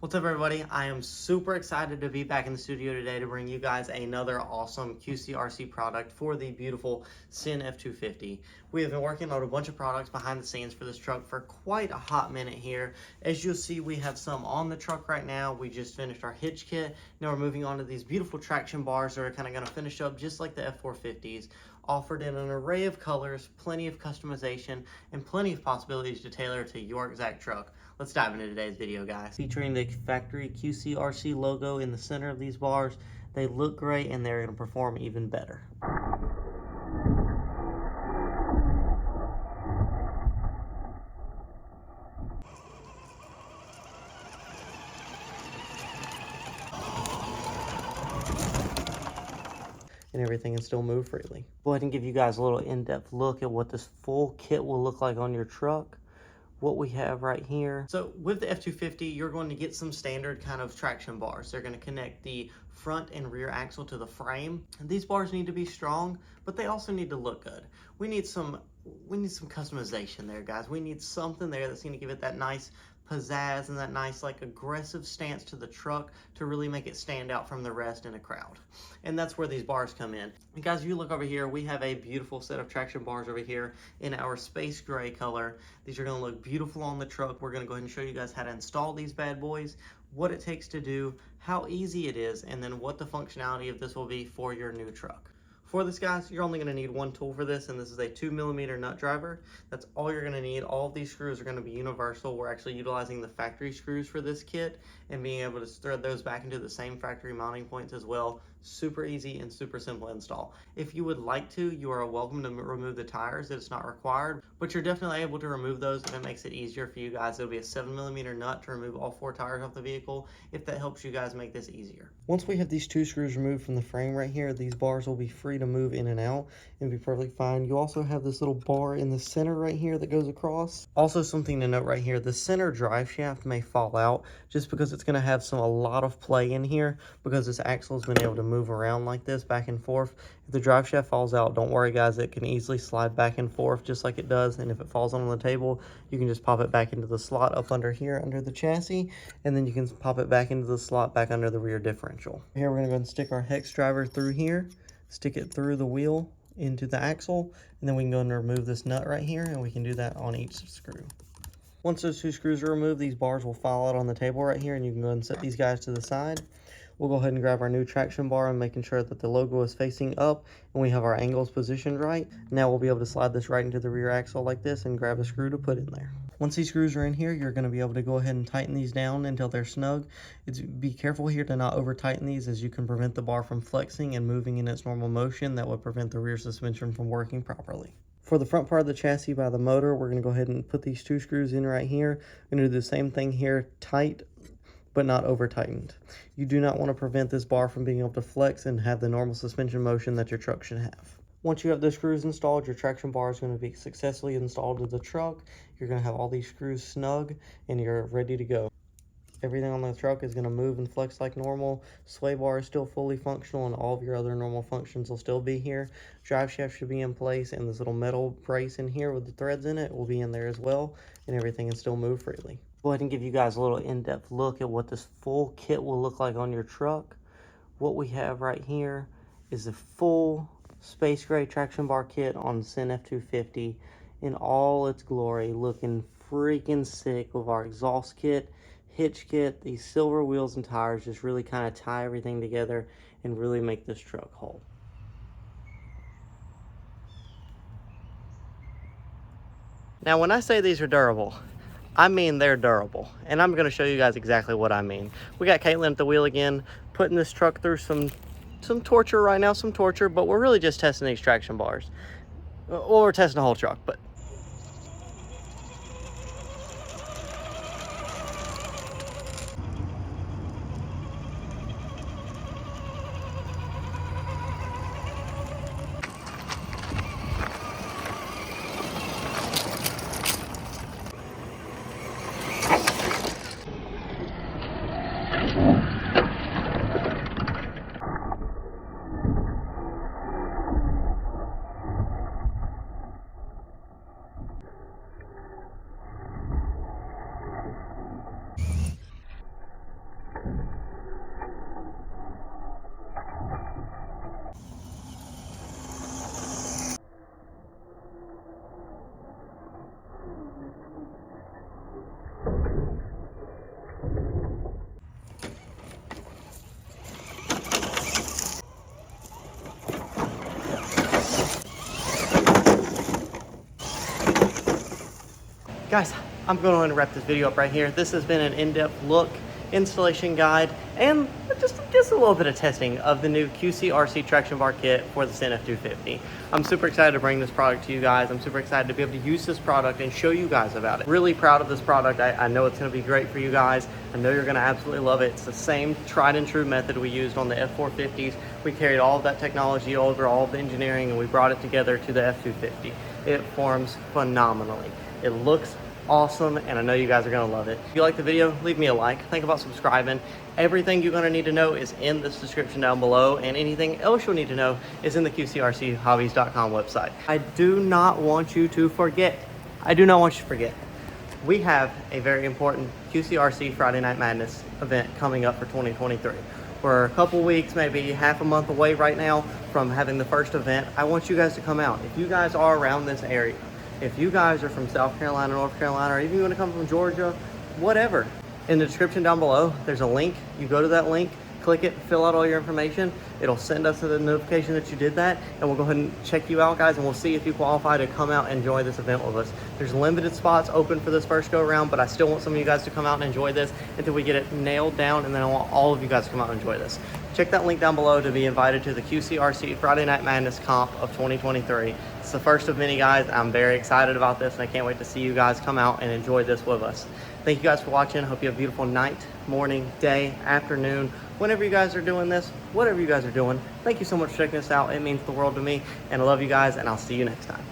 What's up, everybody? I am super excited to be back in the studio today to bring you guys another awesome QCRC product for the beautiful CEN F-250. We have been working on a bunch of products behind the scenes for this truck for quite a hot minute here. As you'll see, we have some on the truck right now. We just finished our hitch kit. Now we're moving on to these beautiful traction bars that are kind of going to finish up just like the F-450s, offered in an array of colors, plenty of customization, and plenty of possibilities to tailor to your exact truck. Let's dive into today's video, guys. Featuring the factory QCRC logo in the center of these bars, they look great and they're going to perform even better. And everything can still move freely. Go ahead and give you guys a little in-depth look at what this full kit will look like on your truck. What we have right here. So with the F-250, you're going to get some standard kind of traction bars. They're going to connect the front and rear axle to the frame. And these bars need to be strong, but they also need to look good. We need some customization there, guys. We need something there that's going to give it that nice pizzazz and that nice like aggressive stance to the truck to really make it stand out from the rest in a crowd. And that's where these bars come in. And guys, if you look over here, we have a beautiful set of traction bars over here in our space gray color. These are going to look beautiful on the truck. We're going to go ahead and show you guys how to install these bad boys, what it takes to do, how easy it is, and then what the functionality of this will be for your new truck. For this, guys, you're only going to need one tool for this, and this is a 2mm nut driver. That's all you're going to need. All of these screws are going to be universal. We're actually utilizing the factory screws for this kit and being able to thread those back into the same factory mounting points as well. Super easy and super simple install. If you would like to, you are welcome to remove the tires. It's not required, but you're definitely able to remove those if it makes it easier for you guys. It'll be a 7mm nut to remove all 4 tires off the vehicle if that helps you guys make this easier. Once we have these 2 screws removed from the frame right here, these bars will be free to move in and out and be perfectly fine. You also have this little bar in the center right here that goes across. Also, something to note right here, the center drive shaft may fall out just because it's going to have a lot of play in here because this axle has been able to move around like this back and forth. If the drive shaft falls out, don't worry, guys, it can easily slide back and forth just like it does. And if it falls on the table, you can just pop it back into the slot up under here under the chassis, and then you can pop it back into the slot back under the rear differential. Here we're going to go and stick our hex driver through here, stick it through the wheel into the axle, and then we can go and remove this nut right here, and we can do that on each screw. Once those 2 screws are removed, these bars will fall out on the table right here, and you can go ahead and set these guys to the side. We'll go ahead and grab our new traction bar and making sure that the logo is facing up and we have our angles positioned right. Now we'll be able to slide this right into the rear axle like this and grab a screw to put in there. Once these screws are in here, you're going to be able to go ahead and tighten these down until they're snug. Be careful here to not over tighten these, as you can prevent the bar from flexing and moving in its normal motion. That would prevent the rear suspension from working properly. For the front part of the chassis by the motor, we're going to go ahead and put these 2 screws in right here. We're going to do the same thing here, tight but not over tightened. You do not want to prevent this bar from being able to flex and have the normal suspension motion that your truck should have. Once you have the screws installed, your traction bar is going to be successfully installed to the truck. You're going to have all these screws snug and you're ready to go. Everything on the truck is going to move and flex like normal. Sway bar is still fully functional and all of your other normal functions will still be here. Drive shaft should be in place, and this little metal brace in here with the threads in it will be in there as well, and everything can still move freely. Go ahead and give you guys a little in-depth look at what this full kit will look like on your truck. What we have right here is a full space gray traction bar kit on the CEN F-250 in all its glory, looking freaking sick with our exhaust kit, hitch kit. These silver wheels and tires just really kind of tie everything together and really make this truck whole. Now, when I say these are durable, I mean they're durable, and I'm going to show you guys exactly what I mean. We got Caitlin at the wheel again, putting this truck through some torture right now, but we're really just testing these traction bars. Well, we're testing the whole truck, but Guys, I'm going to wrap this video up right here. This has been an in-depth look, installation guide, and just a little bit of testing of the new QCRC Traction Bar kit for the CEN F-250. I'm super excited to bring this product to you guys. I'm super excited to be able to use this product and show you guys about it. Really proud of this product. I know it's going to be great for you guys. I know you're going to absolutely love it. It's the same tried and true method we used on the F-450s. We carried all of that technology over, all of the engineering, and we brought it together to the F-250. It forms phenomenally. It looks awesome, and I know you guys are going to love it. If you like the video, leave me a like. Think about subscribing. Everything you're going to need to know is in this description down below, and anything else you'll need to know is in the QCRCHobbies.com website. I do not want you to forget. We have a very important QCRC Friday Night Madness event coming up for 2023. We're a couple weeks, maybe half a month away right now from having the first event. I want you guys to come out. If you guys are around this area, if you guys are from South Carolina, North Carolina, or even you want to come from Georgia, whatever, in the description down below, there's a link. You go to that link, click it, fill out all your information. It'll send us a notification that you did that, and we'll go ahead and check you out, guys, and we'll see if you qualify to come out and enjoy this event with us. There's limited spots open for this first go around, but I still want some of you guys to come out and enjoy this until we get it nailed down, and then I want all of you guys to come out and enjoy this. Check that link down below to be invited to the QCRC Friday Night Madness Comp of 2023. It's the first of many, guys. I'm very excited about this, and I can't wait to see you guys come out and enjoy this with us. Thank you guys for watching. Hope you have a beautiful night, morning, day, afternoon, whenever you guys are doing this, whatever you guys are doing. Thank you so much for checking this out. It means the world to me, and I love you guys, and I'll see you next time.